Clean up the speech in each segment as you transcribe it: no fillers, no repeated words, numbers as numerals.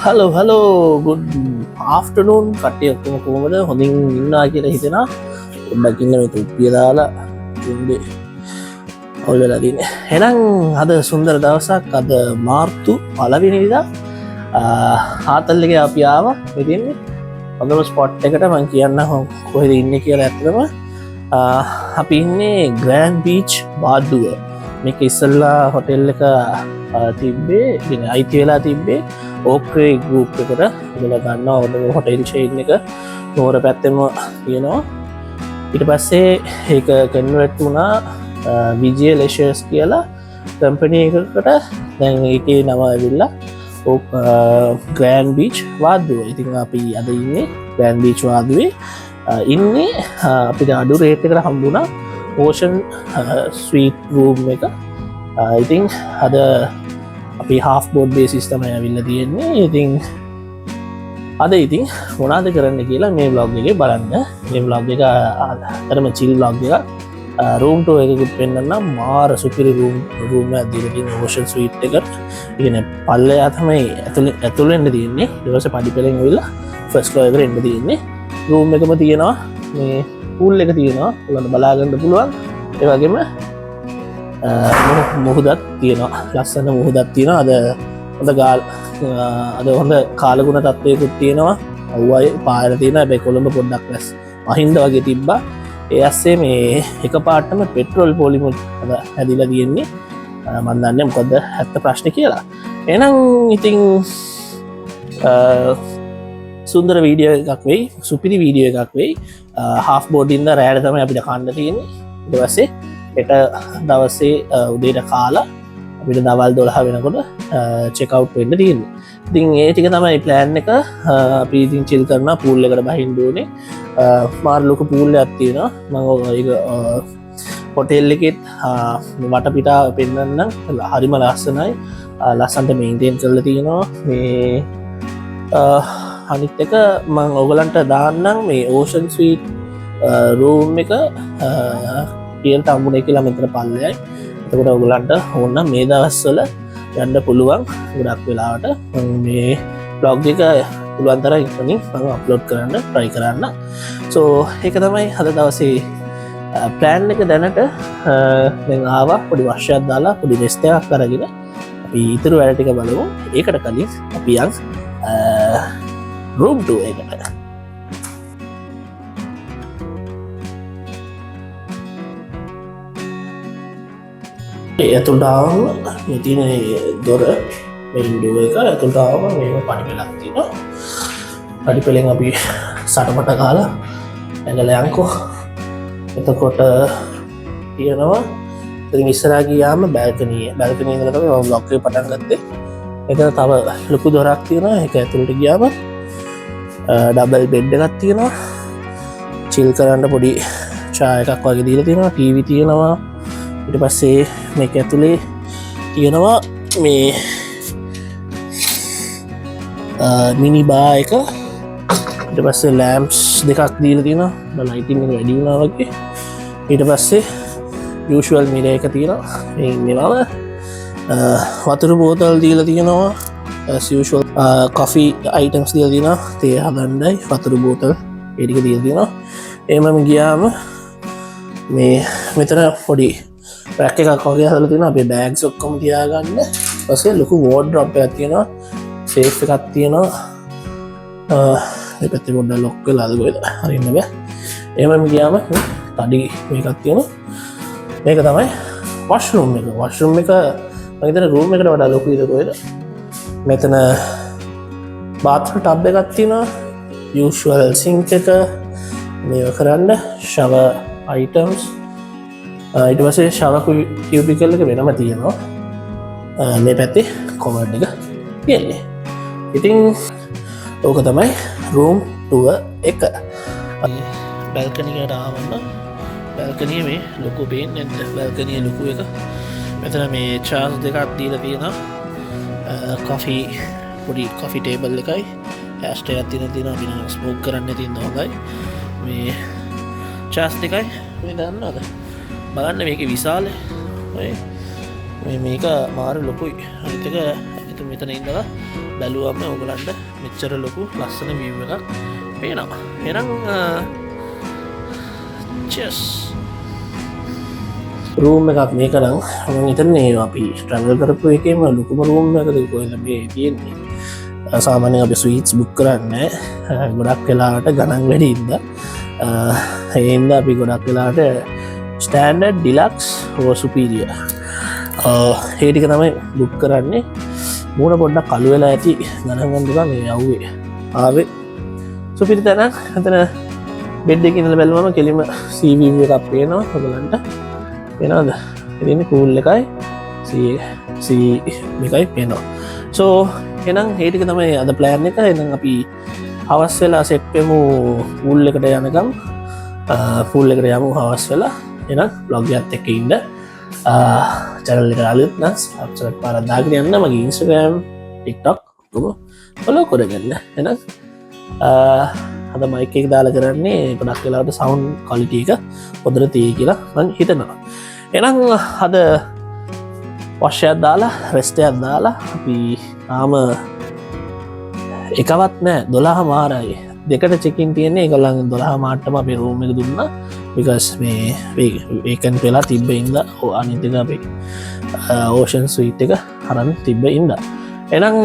Hello good ආෆ්ටනූන් කට්ටිය ඔක්කොම කොහොමද හොඳින් ඉන්නා කියලා හිතෙනවා පොඩ්ඩක් ඉන්න මේ තුප්පිය දාලා තුන්දේ අවුල් වෙලා තින්නේ එහෙනම් අද සුන්දර දවසක් අද මාර්තු 1 වෙනිදා ආතල් එකේ අපි ආවා මෙතෙන්නේ හොඳම ස්පොට් එකට මම කියන්න කොහෙද ඉන්නේ කියලා ඇත්තටම අපි ඉන්නේ ග්‍රෑන්ඩ් බීච් බාඩුව මේක ඉස්සල්ලා හොටෙල් එක තිබ්බේ ඉතින් අයිති වෙලා තිබ්බේ ඕක්‍රේ ගෲප් එකට ඔයාලා ගන්නවා ඔන්න හොටෙල් චේන් එක නෝර පැත්තෙම තියෙනවා ඊට පස්සේ ඒක කන්වර්ට් වුණා විජේ ලෙෂර්ස් කියලා කම්පැනි එකකට දැන් ඒකේ නම ඇවිල්ලා ග්‍රෑන්ඩ් බීච් වාදුව ඉතින් අපි අද ඉන්නේ ග්‍රෑන්ඩ් බීච් වාදුවේ ඉන්නේ අපිට අඩු රේට් එකට හම්බුණා ඕෂන් ස්වීට් රූම් එක ඉතින් අද අපි හාෆ් බෝඩ් බේසිස් තමයි ඇවිල්ලා තියෙන්නේ ඉතින් අද ඉතින් මොනවද කරන්න කියලා මේ vlog එකේ බලන්න මේ vlog එක අතරම chill vlog එක room tour එකකුත් පෙන්නන්නම් මාර සුපිරි room එකක් දීලා තියෙන ocean suite එකට ඉතින් පල්ලෙයා තමයි ඇතුළේ එන්න තියෙන්නේ ඊට පස්සේ පඩිපෙළෙන් ඇවිල්ලා first floor එකට එන්න තියෙන්නේ room එකම තියෙනවා මේ pool එක තියෙනවා ඔයාලට බලා ගන්න පුළුවන් ඒ වගේම මුහුදත් තියෙනවා ලස්සන මුහුදක් තියෙනවා අද හොඳ අද හොඳ කාලගුණ තත්ත්වයකුත් තියෙනවා අවුවයි පාර තියෙන හැබැයි කොළඹ පොඩ්ඩක් ලස් මහින්ද වගේ තිබ්බා ඒ ඇස්සේ මේ එක පාටම පෙට්‍රෝල් පොලිමුත් අද හැදිලා තියෙන්නේ මම දන්නේ මොකද ඇත්ත ප්‍රශ්න කියලා එහෙනම් ඉතින් සුන්දර වීඩියෝ එකක් වෙයි සුපිරි වීඩියෝ එකක් වෙයි හාෆ් බෝඩ් ඉඳලා රෑට තමයි අපිට කන්න තියෙන්නේ ඊට පස්සේ එට දවසේ උදේට කාලා අපිට දවල් 12 වෙනකොට චෙක් අවුට් වෙන්න තියෙන්නේ. ඉතින් ඒ ටික තමයි ප්ලෑන් එක. අපි ඉතින් චිල් කරනවා pool එකට බහින්න ඕනේ. මාර ලොකු pool එකක් තියෙනවා. මම ඒක හොටෙල් එකෙත් වටපිටාව පෙන්නන්නම්. හරිම ලස්සනයි. ලස්සනට මේන්ටේන් කරලා තියෙනවා. මේ අනිත් එක මම ඔයගලන්ට දාන්නම් මේ ඕෂන් ස්වීට් රූම් එක කියල් තම්බුණ කියලා මෙතර පල්ලයයි එතකොට ඔගුලන්ට ඕන්න මේ දවස්වල යන්න පුළුවන් ගොඩක් වෙලාවට මේ බ්ලොග් එක පුළුවන්තර ඉක්මනින් මම අප්ලෝඩ් කරන්න try කරන්න සෝ ඒක තමයි අද දවසේ ප්ලෑන් එක දැනට දැන් ආවා පොඩි වර්ෂයක් දාලා පොඩි රෙස්ට් එකක් අරගෙන අපි ඊතුරු වැඩ ටික බලමු ඒකට කලින් අපි යන් room tour එකට ඇතුළටාවම මෙතින දොර මෙඩුව එක ඇතුළටාවම මේ පඩිපෙලක් තියෙනවා පඩිපෙළෙන් අපි සටමට කාලා ඇඟලයංකෝ එතකොට තියෙනවා ඉතින් ඉස්සරහා ගියාම බැල්කනිය ඉඳලා තමයි මම බ්ලොග් එක පටන් ගත්තේ එතන තව ලොකු දොරක් තියෙනවා ඒක ඇතුළට ගියාම ඩබල් බෙඩ් එකක් තියෙනවා චිල් කරන්න පොඩි චා එකක් වගේ දීලා තියෙනවා ටීවී තියෙනවා ඊට පස්සේ මේක ඇතුලේ තියෙනවා මේ මිනි බා එක ඊට පස්සේ ලෑම්ප්ස් දෙකක් දීලා තියෙනවා ලයිටින් එක වැඩි වුණා වගේ ඊට පස්සේ යූෂුවල් මිරර් එක තියෙනවා මේ ඉන්නවම වතුර බෝතල් දීලා තියෙනවා as usual coffee items දීලා තියෙනවා තේ හදන්නයි වතුර බෝතල් ඒ ටික දීලා තියෙනවා එහෙමම ගියාම මේ මෙතන පොඩි රැක් එකක් වගේ හදලා තියෙනවා අපේ බෑග්ස් ඔක්කොම තියාගන්න ඊපස්සේ ලොකු වෝඩ්‍රොප් එකක් තියෙනවා සේෆ් එකක් තියෙනවා මේ පැත්තේ පොඩ්ඩක් ලොක් වෙලාද කොහෙද හරින්න බෑ එහෙමම ගියාම තඩි මේකක් තියෙනවා මේක තමයි වොෂ්රූම් එක මම හිතන්නේ රූම් එකට වඩා ලොකු ඉද කොහෙද මෙතන බාත්රූම් ටබ් එකක් තියෙනවා යූෂුවල් සින්ක් එක මේව කරන්න shower items ඊට පස්සේ ශවක කියුබිකල් එක වෙනම තියෙනවා මේ පැත්තේ කොමඩ් එක තියෙන්නේ ඉතින් ඕක තමයි රූම් ටුව එක බැල්කනියට ආවන්න බැල්කනිය මේ ලොකු පේන්නේ නැද්ද බැල්කනිය ලොකු එක මෙතන මේ චාර්ස් දෙකක් දීලා තියෙනවා කොෆි පොඩි කොෆි ටේබල් එකයි ඇස්ට් එකක් තියෙනවා අපි නම් ස්මෝක් කරන්න තියෙන හොඳයි මේ චාර්ස් දෙකයි මේ දන්නවද බලන්න මේක විශාල මේක මාර ලොකුයි අනිත් එක ඉතින් මෙතන ඉඳලා බැලුවම ඔයගලන්ට මෙච්චර ලොකු ලස්සන view එකක් පේනවා. එහෙනම් cheers. රූම් එකක් මේක නම් මම හිතන්නේ අපි ට්‍රැවල් කරපු එකේම ලොකුම රූම් එකද කොහෙද මේ තියෙන්නේ. සාමාන්‍යයෙන් අපි ස්වීට්ස් බුක් කරන්නේ ගොඩක් වෙලාවට ගණන් වැඩි ඉඳලා ඒ හින්දා අපි ගොඩක් වෙලාවට ස්ටෑන්ඩඩ් ඩිලක්ස් හෝ සුපීරියර් ඒ ටික තමයි බුක් කරන්නේ. මූණ පොඩ්ඩක් කළු වෙලා ඇති ගණන් ගන්න දුකා මේ යව්වේ ආවේ සුපිරි තැනක්. එතන බෙඩ් එකේ ඉඳලා බැලුවම කෙලිම සී view එකක් පේනවා ඔයගලන්ට. පේනවද? ඉතින් pool එකයි සී මේකයි පේනවා. so එහෙනම් ඒ ටික තමයි අද plan එක. එහෙනම් අපි හවස් වෙලා සෙට් වෙමු pool එකට යනකම්. pool එකට යමු හවස් වෙලා. එහෙනම් vlog එකත් එක්ක ඉන්න. channel එකට අලුත් නම් subscribe කරලා දාගෙන යන්න. මගේ Instagram, TikTok ඔක්කොම follow කරගන්න. එහෙනම් අද මයික් එක දාලා කරන්නේ ගොඩක් වෙලාවට sound quality එක හොඳට තියෙයි කියලා මම හිතනවා. එහෙනම් අද wash එකක් දාලා rest එකක් දාලා අපි තාම එකවත් නෑ 12 මාරයි දෙකට චෙකින් තියෙන්නේ. ඒගොල්ලන් 12 මාට්ටම අපේ රූම් එක දුන්නා because මේ වේකන්ට් වෙලා තිබ්බ ඉඳලා අනිත් එක අපේ ඕෂන් ස්වීට් එක අරන් තිබ්බ ඉඳලා. එහෙනම්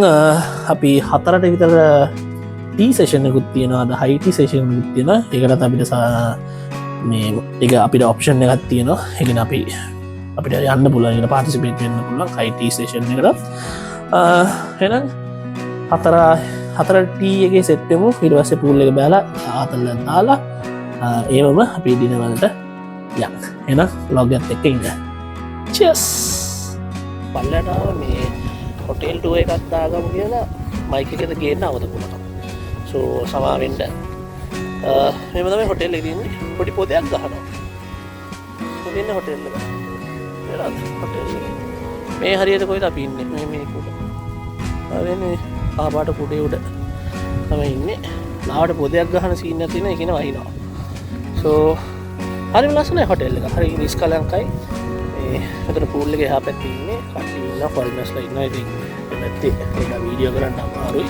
අපි 4ට විතර ටී සෙෂන් එකකුත් තියෙනවා. අද හයි ටී සෙෂන් එකකුත් තියෙනවා. ඒකටත් අපිට මේ එක අපිට ඔප්ෂන් එකක් තියෙනවා. ඒ කියන්නේ අපිට යන්න පුළුවන් ඒකට පාටිසිපේට් වෙන්න පුළුවන් හයි ටී සෙෂන් එකට. එහෙනම් 4 ටී එකේ සෙට් වෙමු. ඊට පස්සේ pool එක බෑලා ආතල්ල දාලා ඒවම අපි ඩිනර් වලට යන්න. එහෙනම් vlog එකත් එක්ක ඉන්න. cheers. පල්ලට මේ හොටෙල් ටුවර් එකක් දාගමු කියලා මයික් එකද ගේන්න අවදි වුණා. so සමාවෙන්න මෙම තමයි හොටෙල් එකේ ඉන්නේ. පොඩි පොදයක් ගහනවා. මෙන්න හොටෙල් එක. එරාද හොටෙල් එක. මේ හරියට කොහෙද අපි ඉන්නේ? මේ කුඩ. හරිනේ ආපාට කුඩේ උඩ තමයි ඉන්නේ. ලාවට පොදයක් ගහන සීන් එකක් තියෙනවා. ඒකේන වහිනවා. so හරිම ලස්සනයි හොටෙල් එක. හරි නිස්කලංකයි. මේ මෙතන pool එකේ එහා පැත්තේ ඉන්නේ. කට්ටිය ඉන්නවා ෆොරිනර්ස්ලා ඉන්නවා. ඉතින් නැත්තේ ඒක වීඩියෝ කරන්න අමාරුයි.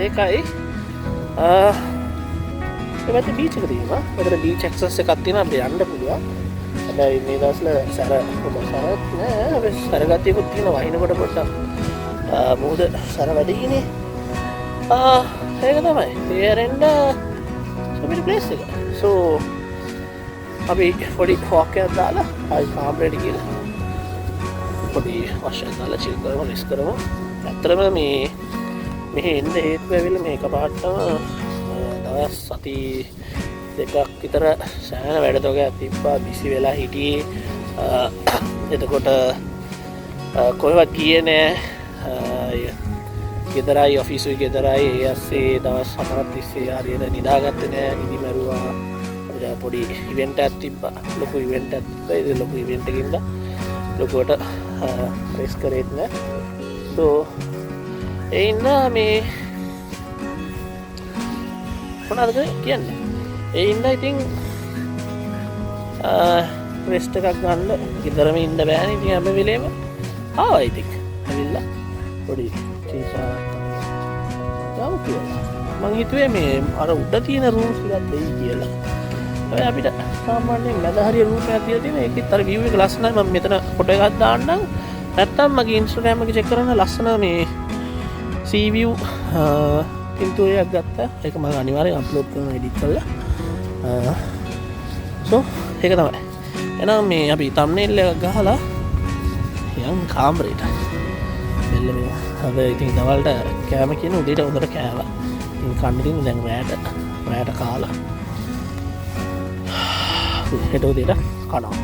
ඒකයි එමත් බීච් එක තියෙනවා. මෙතන බීච් ඇක්සස් එකක් තියෙනවා. අපිට යන්න පුළුවන්. හැබැයි මේ දවස්වල සැර හොඳ සැරක් නෑ. හැබැයි සැරගතියකුත් තියෙනවා. වහිනකොට පොඩ්ඩක් මොකද සැර වැඩිනේ. ඒක තමයි. තේරෙන්න සුපිරි ප්ලේස් එක. so අපි පොඩි වොක් එකක් දාලා ආයි කාමරේට ගිහලා පොඩි wash එකක් දාලා chill කරමු, rest කරමු. ඇත්තටම මේ මෙහෙ එන්න හේතුව ඇවිල්ලා මේ එකපාරටම දවස් සති දෙකක් විතර සෑහෙන වැඩ තෝගයක් තිබ්බා. බිසි වෙලා හිටියේ. එතකොට කොහෙවත් ගියේ නෑ. ගෙදරයි ඔෆිසුයි ගෙදරයි. ඒ ඇස්සේ දවස් 4ක් තිස්සේ හරියට නිදාගත්තේ නෑ. නිදි මැරුවා. අපිට පොඩි ඉවෙන්ට් එකක් තිබ්බා. ලොකු ඉවෙන්ට් එකක් තිබ්බා. ඒ ලොකු ඉවෙන්ට් එකකින්ද ලොකුවට රෙස් කරේත් නෑ. so ඒ ඉන්න මේ මොනවද කියන්නේ? ඒ ඉන්න ඉතින් රෙස්ට් එකක් ගන්න ගෙදරම ඉන්න බෑනේ. ඉතින් හැම වෙලේම ආවා ඉතින්. ඇවිල්ලා පොඩි චීසා ගාමු කියලා. මං හිතුවේ මේ අර උඩ තියෙන රූම්ස් ටිකක් දෙයි කියලා. ඔය අපිට සාමාන්‍යයෙන් මැද හරිය රූම් එකක් තියලා තියෙන. ඒකෙත් අර view එක ලස්සනයි. මම මෙතන ෆොටෝ එකක් දාන්නම්. නැත්තම් මගේ Instagram එකේ check කරන්න ලස්සන මේ sea view පින්තූරයක් ගත්තා. ඒක මම අනිවාර්යෙන් අප්ලෝඩ් කරනවා එඩිට් කරලා. so ඒක තමයි. එහෙනම් මේ අපි thumbnail එක ගහලා යන් කාමරේට. බෙල්ල මේ අද ඉතින් දවල්ට කෑම කියන උදේට හොඳට කෑවා. ඉතින් කන්න ඉතින් දැන් රැයට කාලා. හෙට උදේට කනවා.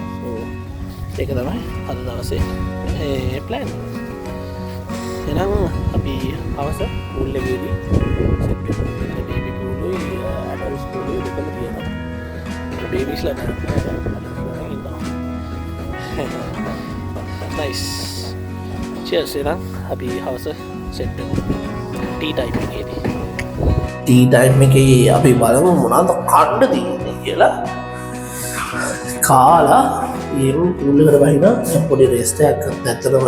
ඒක තමයි අද දවසේ මේ plan. එහෙනම් අපි අවස pool එකේදී set වෙනවා. baby pool උයි adults pool උයි දෙකම තියෙනවා. babies ලා ඉන්නවා. nice. cheers එහෙනම් අපි අවස set වෙනවා. tea time එකේදී. tea time එකේ අපි බලමු මොනවද කන්න තියෙන්නේ කියලා. කාලා ඊරු pool එකට වහිනා පොඩි rest එකක් ඇත්තටම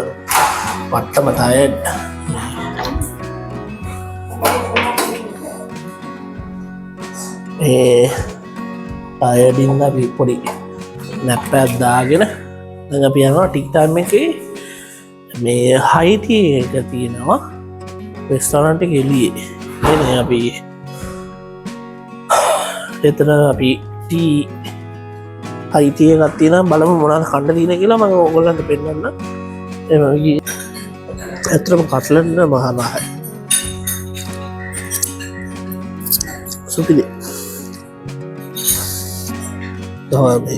පට්ටම ටයර්ඩ්. මේ ටයර්ඩින් අපි පොඩි නැප් එකක් දාගෙන දැන් අපි යනවා ටික් ටයිම් එකේ මේ හයිටි එක තියෙනවා රෙස්ටෝරන්ට් එක එළියේ. එනේ අපි එතන අපි ටී හයිටි එකක් තියෙනවා බලමු මොනවද කන්න තියෙන කියලා මම ඕගොල්ලන්ට පෙන්නන්න. එමගි ඇත්තටම කට්ලට් මහා රහයි. සුපිරි. තමයි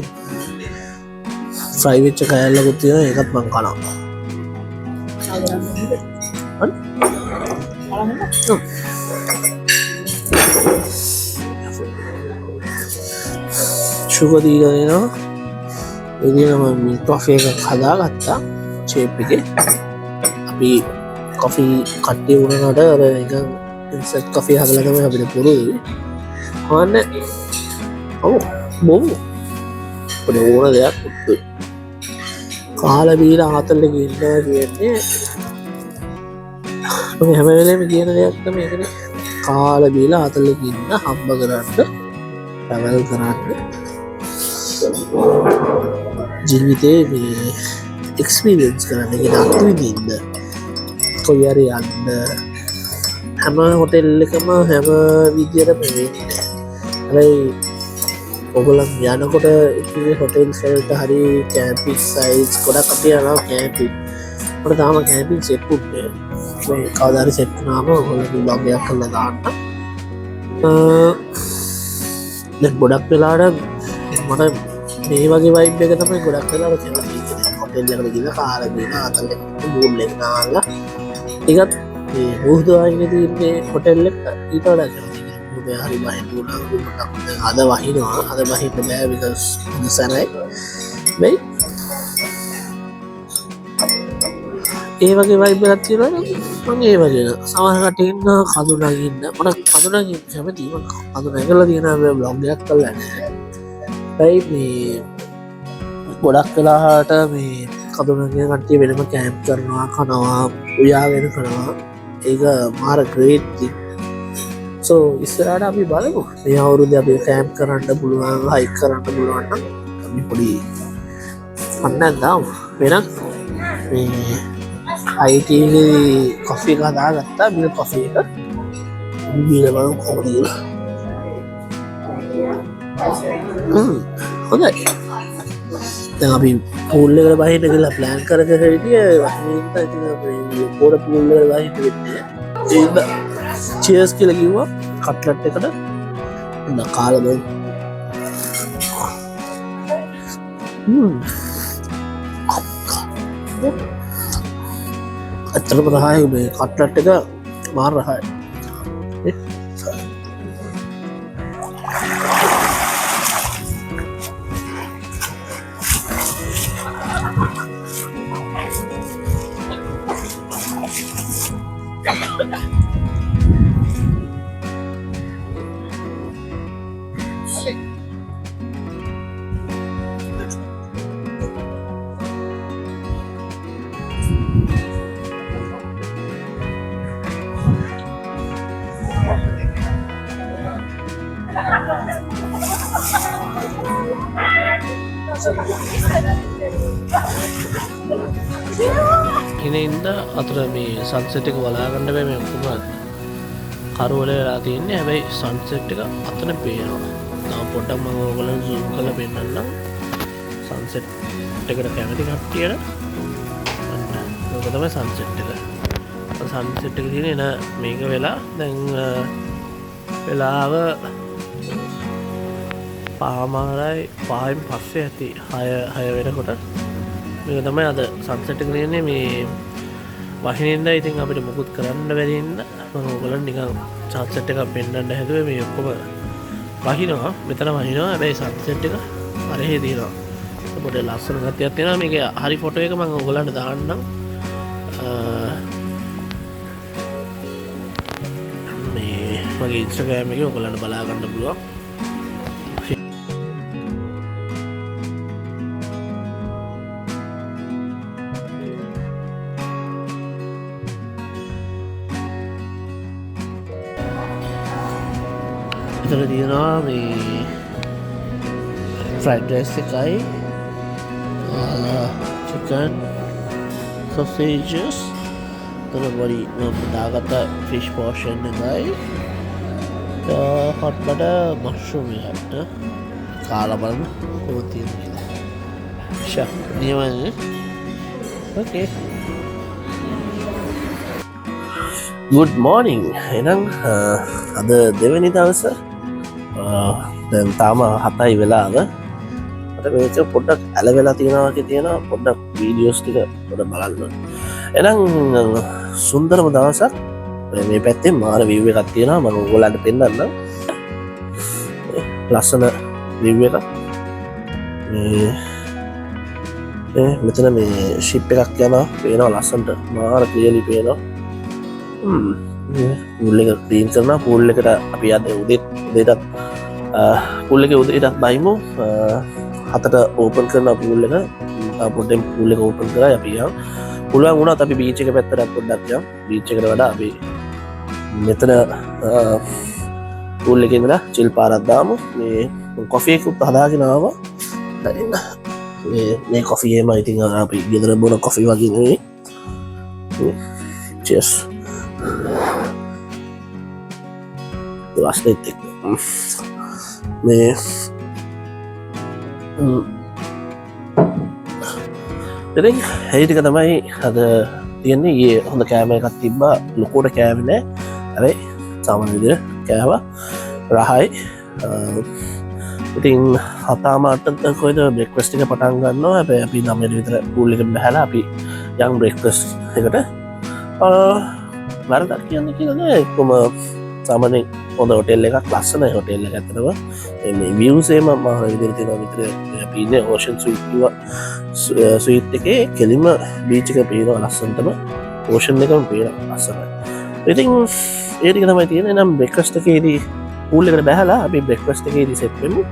ෆ්‍රයි වෙච්ච කෑල්ලකුත් තියෙනවා ඒකත් මම කනවා. සුගර් දීලා දෙනවා. එදින මම කොෆි එකක් හදාගත්තා චේප් එකේ. අපි කොෆි කට්ටිය වුණාට අර නිකන් ඉන්ස්ටන්ට් කොෆි හදලා තමයි අපිට පුරුදු. හොන්න ඔව් බොමු. පොඩි ඕන දෙයක් උත්තු. කාලා බීලා ආතල්ලේ ගිහිල්ලා කියන්නේ මම හැම වෙලේම කියන දෙයක් තමයි ඒකනේ. කාලා බීලා ආතල්ලේ ගිහින් හම්බ කරන්න ට්‍රැවල් කරන්න ජීවිතේ මේ එක්ස්පීරියන්ස් කරන්න කියන අත්විඳින්න කොයි හරි යන්න හැම හොටෙල් එකම හැම විදියටම වෙන්නේ. හැබැයි ඔගොල්ලන් යනකොට ඉතින් හොටෙල්ස් වලට හරි කැම්පින් සයිට්ස් ගොඩක් අපි යනවා කැම්පින්. මට තාම කැම්පින් සෙට් උන්නේ. මේ කවදා හරි සෙට් වුණාම ඔයගොල්ලෝ බ්ලොග් එකක් කරලා දාන්න. දැන් ගොඩක් වෙලාවට මට මේ වගේ වයිබ් එක තමයි ගොඩක් වෙලාවට කැමති. හොටෙල් එකට ගිහලා කාලා බීලා ආතල් එකට බූල් එක නාලා ඒකත් මේ මුහුද වයිනේ තියෙන්නේ හොටෙල් එක ඊට වඩා කැමති. හරි වහිනුනා අද වහිනවා අද වහින්න බෑ because සරයි වෙයි ඒ වගේ වයිබ් එකක් තියෙනවා මම ඒ වගේ සමහර කට්ටිය ඉන්න කඳු නගින්න මට කඳු නගින්න කැමතියි මම කඳු නැගලා තියෙන බ්ලොග් එකක් කරලා නැහැ. ඒ මේ ගොඩක් වෙලාවට මේ කඳු නගින කට්ටිය වෙනම කැම්ප් කරනවා කනවා උයාගෙන කරනවා ඒක මාර ග්‍රේට් තින්. සෝ ඉස්සරහට අපි බලමු මේ අවුරුද්දේ අපි කැම්ප් කරන්න පුළුවන් හයික් කරන්න පුළුවන් නම් අපි පොඩි පන්නක් දාමු. වෙනක් මේ IT කොෆි එක හදාගත්තා බිල් කොෆි එක බීලා බලමු කොහොමද කියලා. හොඳයි. දැන් අපි පූල් එකට බහින්න කියලා ප්ලෑන් කරගෙන හිටියේ වහින්න ඉතින් අපි පොර පූල් එකට බහින්න වෙන්නේ. ඒක චියර්ස් කියලා කිව්වා කට්ලට් එකට කාලා බලමු. ඇත්තටම රහයි මේ කට්ලට් එක මාර රහයි. ඉන්න අතර මේ සන්සෙට් එක බලාගන්න බෑ මේ ඔක්කොම කරවල වෙලා තියෙන්නේ. හැබැයි සන්සෙට් එක අතන පේනවා. තව පොඩ්ඩක් මම ඔයගොල්ලන්ට zoom කරලා පෙන්නන්නම්. සන්සෙට් එකට කැමති කට්ටියට ඔක තමයි සන්සෙට් එක. සන්සෙට් එක තියෙන මේක වෙලා දැන් වෙලාව පාමාරයි පහෙන් පස්සේ ඇති 6 වෙනකොට මේක තමයි අද සන්සෙට් එක තියෙන්නේ. මේ වහිනින්ද ඉතින් අපිට මුකුත් කරන්න බැරි හින්දා මම ඔයගොල්ලන්ට නිකන් සන්සෙට් එකක් පෙන්වන්න හැදුවේ. මේ ඔක්කොම වහිනවා මෙතන වහිනවා. හැබැයි සන්සෙට් එක අරහේ තියෙනවා. පොඩි ලස්සන ගතියක් තියෙනවා. මේක හරි ෆොටෝ එක මම ඔයගොල්ලන්ට දාන්නම්. මේ මගේ Instagram එකේ ඔයගොල්ලන්ට බලා ගන්න පුළුවන්. එතන තියෙනවා මේ ෆ්‍රයිඩ් රයිස් එකයි චිකන් sausages තන බොඩි දාගත්ත ෆිෂ් පෝෂන් එකයි හොට් බටර් මෂ්රූම් එකක් කාලා බලන්න කොහොමද තියෙන්නේ කියලා. ෂා නියමයි. ඕකේ. good morning. එහෙනම් අද දෙවෙනි දවස දැන් තාම 7යි වෙලාව. මට මේක පොඩ්ඩක් ඇල වෙලා තියෙනවා වගේ තියෙනවා. පොඩ්ඩක් වීඩියෝස් ටික පොඩ්ඩක් බලන්න. එහෙනම් සුන්දරම දවසක්. මේ පැත්තේ මාර view එකක් තියෙනවා. මම ඔයගොල්ලන්ට පෙන්නන්නම්. ලස්සන view එකක්. මෙතන මේ ෂිප් එකක් යනවා. පේනවා ලස්සනට. මාර ක්ලියර්ලි පේනවා. පූල් එක ක්ලීන් කරනවා. පූල් එකට අපි අද උදේටත් පූල් එකේ උදේටත් බයිමු. 7ට ඕපන් කරන පූල් එක. පොඩ්ඩෙන් පූල් එක ඕපන් කරලා අපි යමු. පුළුවන් වුණත් අපි බීච් එක පැත්තට පොඩ්ඩක් යමු. බීච් එකට වඩා අපි මෙතන පූල් එකේ ඉඳලා චිල් පාරක් දාමු. මේ කොෆි එකක් හදාගෙන ආවා. මේ කොෆි එකම ඉතින් අපි ගෙදර බොන කොෆි වගේ නෙවෙයි. cheers. රස්නෙත් එක්ක මේ ඉතින් ඒ ටික තමයි අද තියෙන්නේ. ඊයේ හොඳ කෑම එකක් තිබ්බා. ලොකුවට කෑවේ නෑ. හැබැයි සාමාන්‍ය විදිහට කෑවා. රහයි. ඉතින් 7:00 කොයිද බ්‍රෙක්ෆාස්ට් එක පටන් ගන්නවා. හැබැයි අපි 9ට විතර පූල් එකට බහලා අපි යම් බ්‍රෙක්ෆාස්ට් එකට වරදක් කියන්නේ කියලා නෑ. කොහොම සාමාන්‍යයෙන් හොඳ හොටෙල් එකක් ලස්සනයි හොටෙල් එක ඇත්තටම. මේ views එම මාර විදිහට තියෙනවා. විතර අපි ඉන්නේ ඕෂන් ස්වීට් එකේ කෙලිම බීච් එක පේනවා ලස්සනටම. ඕෂන් එකම පේනවා ලස්සනයි. ඉතින් ඒ ටික තමයි තියෙන්නේ. නම් බ්‍රෙක්ෆාස්ට් එකේදී පූල් එකට බැහැලා අපි බ්‍රෙක්ෆාස්ට් එකේදී සෙට් වෙමු.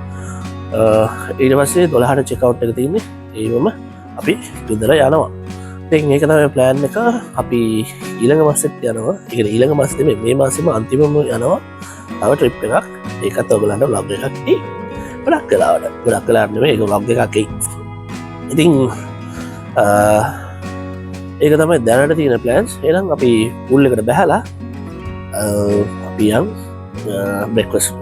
ඊට පස්සේ 12ට චෙක් අවුට් එක තියෙන්නේ. ඒවම අපි ගෙදර යනවා. ඉතින් ඒක තමයි ප්ලෑන් එක. අපි ඊළඟ මාසෙත් යනවා. ඒ කියන්නේ ඊළඟ මාසෙ නෙමෙයි මේ මාසෙම අන්තිමම යනවා. තව ට්‍රිප් එකක්. ඒකත් ඔයගලන්ට vlog එකක් එයි. ගොඩක් වෙලාවට නෙමෙයි ඒක vlog එකක් එයි. ඉතින් ඒක තමයි දැනට තියෙන ප්ලෑන්ස්. එහෙනම් අපි පූල් එකට බැහැලා අපි යම් බ්‍රෙක්ෆාස්ට්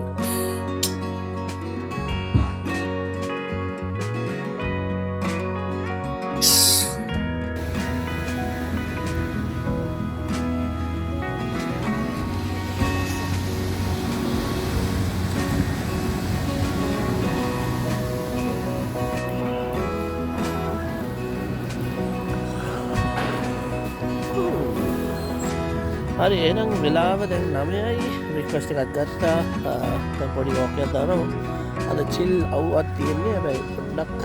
හරි. එහෙනම් වෙලාව දැන් 9යි. බ්‍රෙක්ෆාස්ට් එකක් ගත්තා. දැන් පොඩි වොක් එකක් දානවා. අද චිල් අවුවක් තියෙන්නේ. හැබැයි පොඩ්ඩක්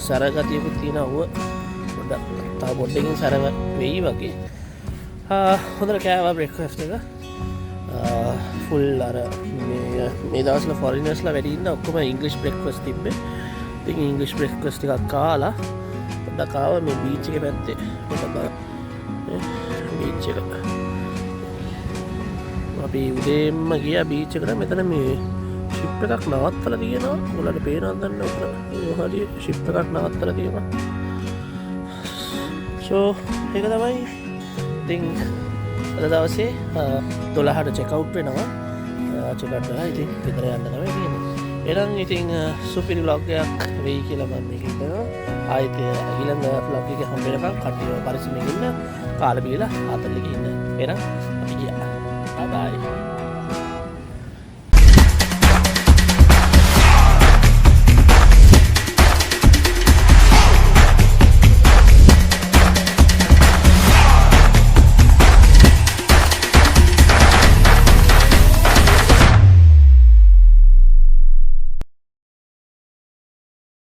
සරගතියකුත් තියෙන අවුව. පොඩ්ඩක් තව පොඩ්ඩකින් සර වෙයි වගේ. හොඳට කෑවා බ්‍රෙක්ෆාස්ට් එක. ෆුල් අර මේ දවස්වල ෆොරිනර්ස්ලා වැඩි ඉන්න ඔක්කොම ඉංග්‍රීසි බ්‍රෙක්ෆාස්ට් තිබ්බේ. ඉතින් ඉංග්‍රීසි බ්‍රෙක්ෆාස්ට් එකක් කාලා පොඩ්ඩක් ආවා මේ බීච් එක පැත්තේ. පොඩ්ඩක් බීච් එක අපි උදේම ගියා බීච් එකට. මෙතන මේ ෂිප් එකක් නවත්තලා තියෙනවා. ඔයාලට පේනවද දන්නේ නැහැ. ඒ හරිය ෂිප් එකක් නවත්තලා තියෙනවා. සෝ ඒක තමයි. ඉතින් අද දවසේ 12ට චෙක් අවුට් වෙනවා. චෙක් අවුට් වෙලා ඉතින් ගෙදර යන්න තමයි තියෙන්නේ. එහෙනම් ඉතින් සුපිරි vlog එකක් වෙයි කියලා මම මේක හිතනවා. ආයෙත් ඊළඟ vlog එකේ හම්බ වෙනකම් කට්ටිය පරිස්සමෙන් ඉන්න. කාලා බීලා ආතල් එකේ ඉන්න. එහෙනම් අපි ගියා. බයි බයි.